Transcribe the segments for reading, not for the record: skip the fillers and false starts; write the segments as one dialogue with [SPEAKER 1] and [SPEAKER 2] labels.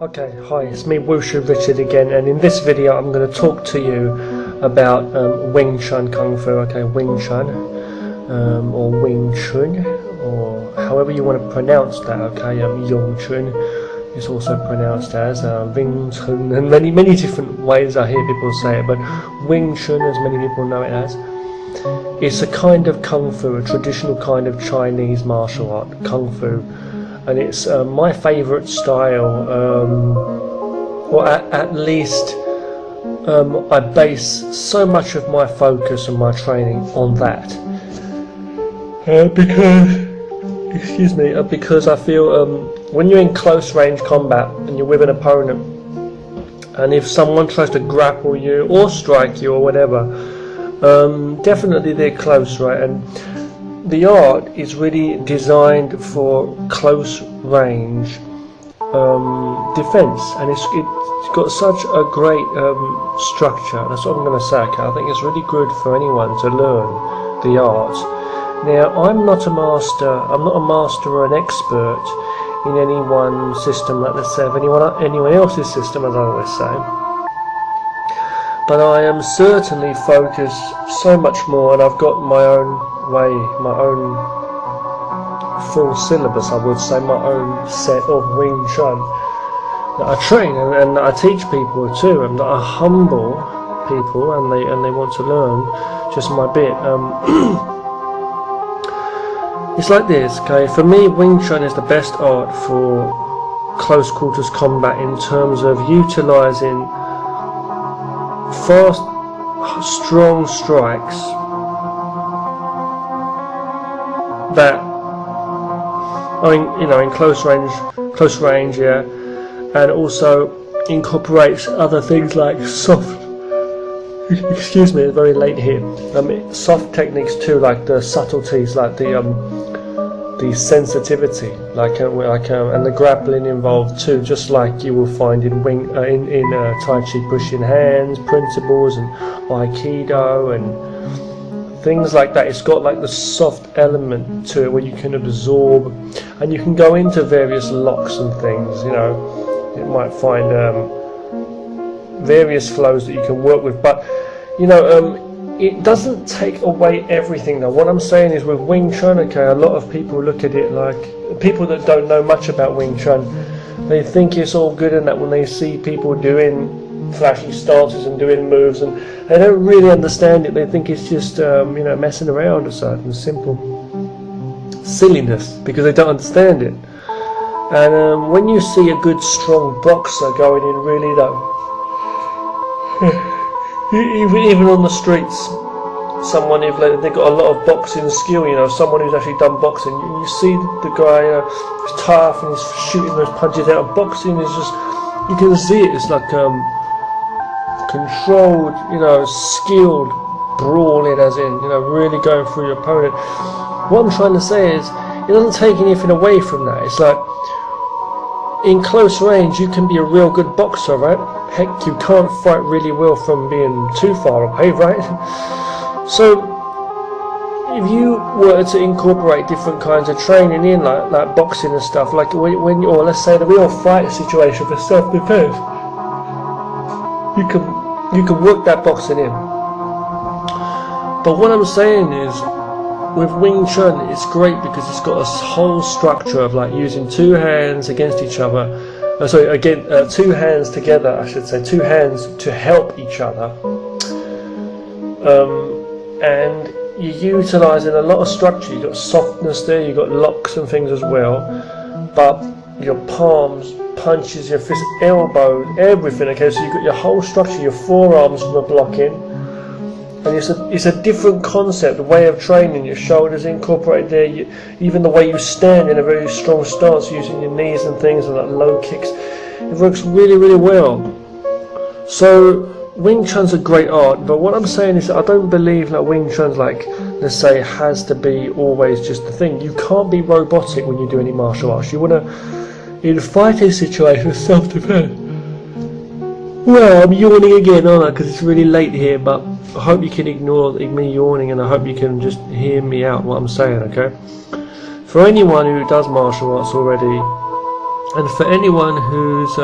[SPEAKER 1] Okay, hi, it's me Wushu Richard again, and in this video I'm going to talk to you about Wing Chun Kung Fu, okay, Wing Chun, or Wing Chun, or however you want to pronounce that, okay, Yong Chun is also pronounced as Wing Chun, and many different ways I hear people say it, but Wing Chun, as many people know it as, it's a kind of Kung Fu, a traditional kind of Chinese martial art, Kung Fu. And it's my favourite style, or at least I base so much of my focus and my training on that. Because I feel when you're in close range combat and you're with an opponent, and if someone tries to grapple you or strike you or whatever, definitely they're close, right? And the art is really designed for close range defense, and it's got such a great structure. That's what I'm going to say. Okay? I think it's really good for anyone to learn the art. Now, I'm not a master. I'm not a master or an expert in any one system, like let's say of anyone else's system, as I always say. But I am certainly focused so much more, and I've got my own way, my own full syllabus, I would say, my own set of Wing Chun that I train and that I teach people too, and that I humble people and they want to learn just my bit. It's like this, okay? For me, Wing Chun is the best art for close quarters combat in terms of utilising fast, strong strikes that are in close range, yeah, and also incorporates other things like soft. Excuse me, it's very late here. Soft techniques too, like the subtleties, like the sensitivity, and the grappling involved too, just like you will find in Tai Chi pushing hands principles and Aikido and things like that. It's got like the soft element to it where you can absorb, and you can go into various locks and things. You might find various flows that you can work with, but it doesn't take away everything though. What I'm saying is, with Wing Chun, okay, a lot of people look at it like, people that don't know much about Wing Chun, they think it's all good and that when they see people doing flashy stances and doing moves, and they don't really understand it. They think it's just messing around or something simple silliness, because they don't understand it. And when you see a good strong boxer going in really though, even on the streets, someone if they've got a lot of boxing skill, someone who's actually done boxing, you see the guy is tough and he's shooting those punches out. And boxing is just, you can see it, it's like controlled, skilled brawling, as in, really going through your opponent. What I'm trying to say is, it doesn't take anything away from that. It's like, in close range, you can be a real good boxer, right? Heck, you can't fight really well from being too far away, right? So, if you were to incorporate different kinds of training in, like boxing and stuff, like or let's say the real fight situation for self-defense, you can work that boxing in. But what I'm saying is, with Wing Chun, it's great because it's got a whole structure of like using two hands against each other. Two hands together, I should say, two hands to help each other. And you're utilising a lot of structure. You've got softness there, you've got locks and things as well. But your palms, punches, your fists, elbows, everything, okay? So you've got your whole structure, your forearms for blocking. And it's a different concept, a way of training. Your shoulders incorporated there, even the way you stand in a very strong stance, using your knees and things, and like low kicks. It works really, really well. So Wing Chun's a great art, but what I'm saying is that I don't believe that Wing Chun's like, let's say, has to be always just the thing. You can't be robotic when you do any martial arts. You want to, in a fighting situation, self-defense. Well, I'm yawning again, aren't I? Because it's really late here, but I hope you can ignore me yawning, and I hope you can just hear me out what I'm saying, okay? For anyone who does martial arts already, And for anyone who's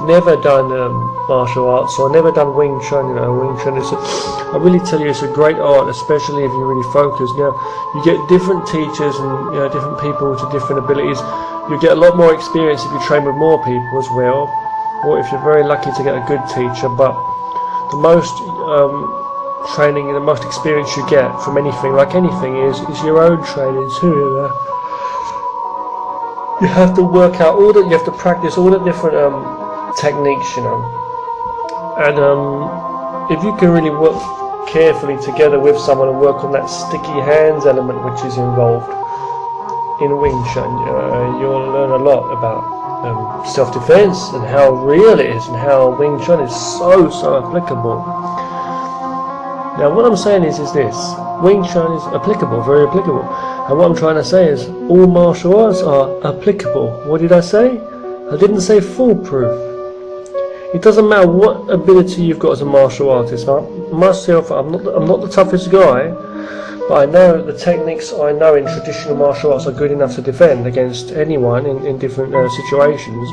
[SPEAKER 1] never done martial arts or never done Wing Chun, Wing Chun is, I really tell you, it's a great art, especially if you really focus. Now, you get different teachers and different people with different abilities. You get a lot more experience if you train with more people as well, or if you're very lucky to get a good teacher. But the most training and the most experience you get from anything, like anything, is your own training too. You have to work out you have to practice all the different techniques, and if you can really work carefully together with someone and work on that sticky hands element which is involved in Wing Chun, you'll learn a lot about self-defense and how real it is and how Wing Chun is so applicable. Now what I'm saying is this: Wing Chun is applicable, very applicable. And what I'm trying to say is all martial arts are applicable. What did I say? I didn't say foolproof. It doesn't matter what ability you've got as a martial artist. Myself, I'm not the toughest guy, but I know the techniques I know in traditional martial arts are good enough to defend against anyone in different situations.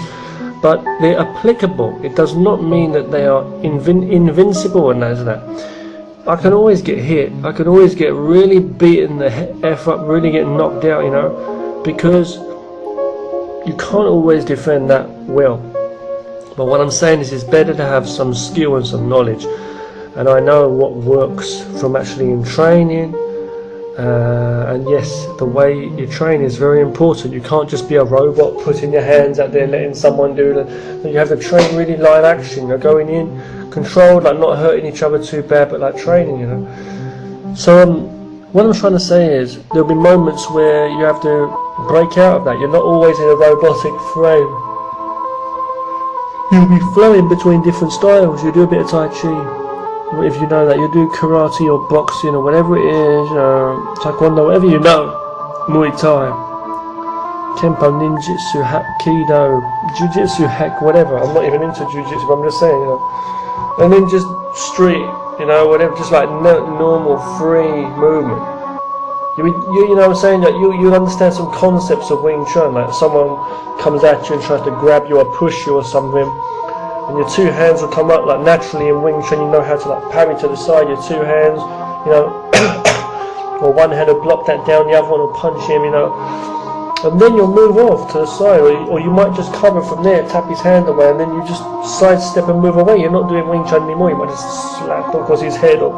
[SPEAKER 1] But they're applicable. It does not mean that they are invincible and that. I can always get hit, I can always get really beaten the F up, really get knocked out, because you can't always defend that well. But what I'm saying is it's better to have some skill and some knowledge, and I know what works from actually in training, and yes, the way you train is very important. You can't just be a robot putting your hands out there letting someone do it. You have to train really live action. You're going in controlled, like not hurting each other too bad, but like training, So what I'm trying to say is there'll be moments where you have to break out of that. You're not always in a robotic frame. You'll be flowing between different styles. You do a bit of Tai Chi, if you know that. You do karate or boxing or whatever it is, taekwondo, whatever you know, Muay Thai, Kempo, Ninjutsu, Hapkido, Jiu-Jitsu, heck, whatever. I'm not even into Jiu-Jitsu, but I'm just saying, And then just street, whatever, just like normal free movement. You know what I'm saying? Like you'll understand some concepts of Wing Chun, like someone comes at you and tries to grab you or push you or something, and your two hands will come up like naturally in Wing Chun. You know how to like parry to the side, your two hands, or one hand will block that down, the other one will punch him, and then you'll move off to the side, or you might just cover from there, tap his hand away, and then you just sidestep and move away. You're not doing Wing Chun anymore. You might just slap across his head or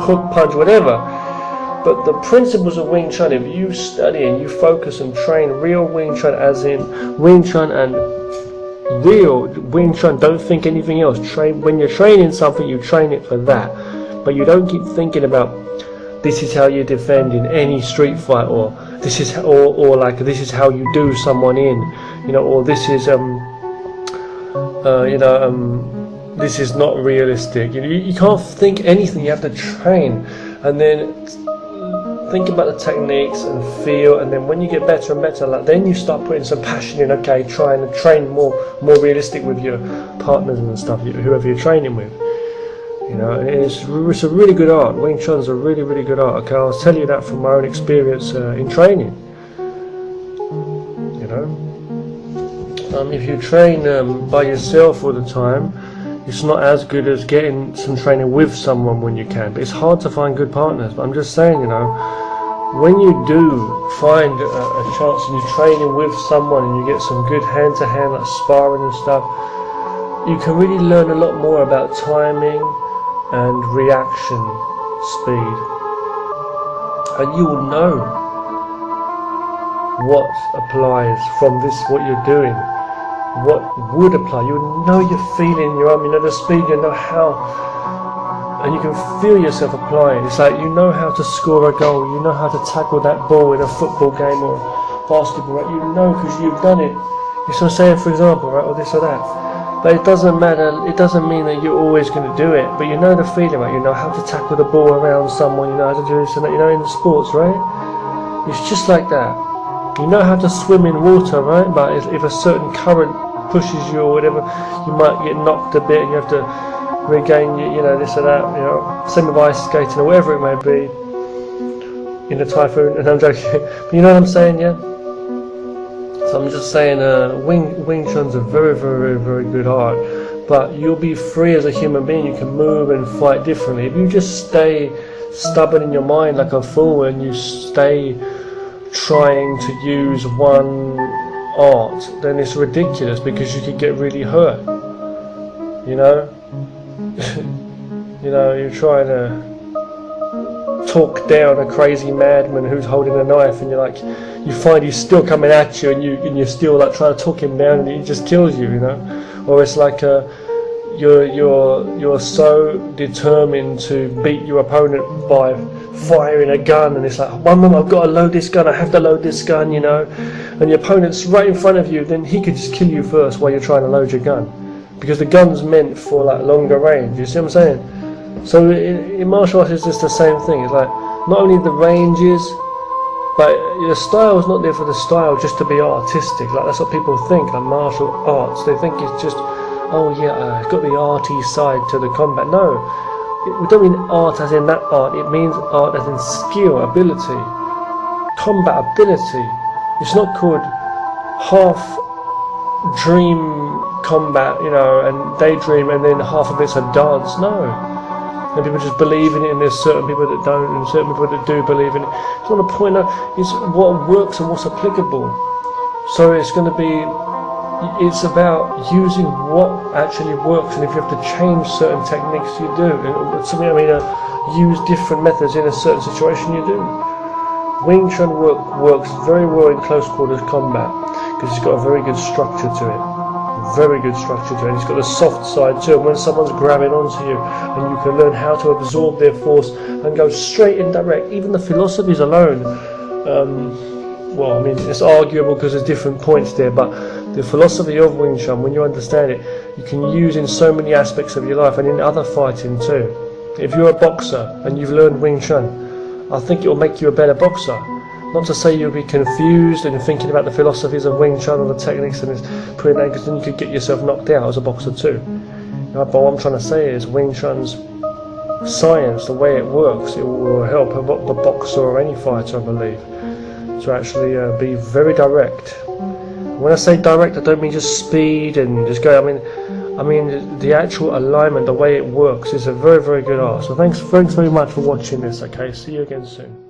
[SPEAKER 1] hook punch, whatever. But the principles of Wing Chun, if you study and you focus and train real Wing Chun, as in Wing Chun and real Wing Chun, don't think anything else. When you're training something, you train it for that. But you don't keep thinking about this is how you defend in any street fight, or this is this is how you do someone in, or this is this is not realistic. You can't think anything. You have to train, and then think about the techniques and feel, and then when you get better and better, then you start putting some passion in. Okay, trying to train more realistic with your partners and stuff, whoever you're training with. It's a really good art. Wing Chun's a really, really good art. Okay, I'll tell you that from my own experience in training. If you train by yourself all the time, it's not as good as getting some training with someone when you can. But it's hard to find good partners. But I'm just saying, when you do find a chance and you're training with someone and you get some good hand-to-hand, like sparring and stuff, you can really learn a lot more about timing and reaction speed, and you will know what applies from what you're doing, what would apply. You know your feeling in your arm, the speed, how, and you can feel yourself applying. It's like you know how to score a goal, you know how to tackle that ball in a football game or basketball, right? Because you've done it. You know what I'm saying, for example, right, or this or that. But it doesn't matter, it doesn't mean that you're always going to do it, but you know the feeling, right? You know how to tackle the ball around someone, you know how to do this and that, in sports, right? It's just like that. You know how to swim in water, right? But if a certain current pushes you or whatever, you might get knocked a bit and you have to regain, this or that, same with ice skating or whatever it may be, in a typhoon, and I'm joking, but you know what I'm saying, yeah? So I'm just saying, Wing Chun's a very, very, very good art, but you'll be free as a human being. You can move and fight differently. If you just stay stubborn in your mind like a fool and you stay trying to use one art, then it's ridiculous because you could get really hurt. You know, you're trying to talk down a crazy madman who's holding a knife, and you find he's still coming at you, and you're still like trying to talk him down, and he just kills you. Or it's like you're so determined to beat your opponent by firing a gun, and it's like, one moment I've got to load this gun, I have to load this gun, and your opponent's right in front of you, then he could just kill you first while you're trying to load your gun, because the gun's meant for like longer range. You see what I'm saying? So in martial arts it's just the same thing. It's like not only the ranges, but the style is not there for the style just to be artistic. Like that's what people think, like martial arts. They think it's just, oh yeah, it's got the arty side to the combat. No, we don't mean art as in that art. It means art as in skill, ability, combat ability. It's not called half dream combat, and daydream, and then half of it's a dance. No. And people just believe in it, and there's certain people that don't, and certain people that do believe in it. It's not a point out, it's what works and what's applicable. So it's going to be, it's about using what actually works, and if you have to change certain techniques, you do. Use different methods in a certain situation, you do. Wing Chun works very well in close quarters combat, because it's got a very good structure to it. Very good structure to it. It's got a soft side too, and when someone's grabbing onto you, and you can learn how to absorb their force and go straight and direct. Even the philosophies alone, it's arguable because there's different points there, but the philosophy of Wing Chun, when you understand it, you can use in so many aspects of your life and in other fighting too. If you're a boxer and you've learned Wing Chun, I think it will make you a better boxer. Not to say you'll be confused and thinking about the philosophies of Wing Chun or the techniques and putting that, because then you could get yourself knocked out as a boxer too. But what I'm trying to say is Wing Chun's science, the way it works, it will help a boxer or any fighter, I believe, to actually be very direct. When I say direct, I don't mean just speed and just go. I mean the actual alignment, the way it works is a very, very good art. So thanks very much for watching this. Okay, see you again soon.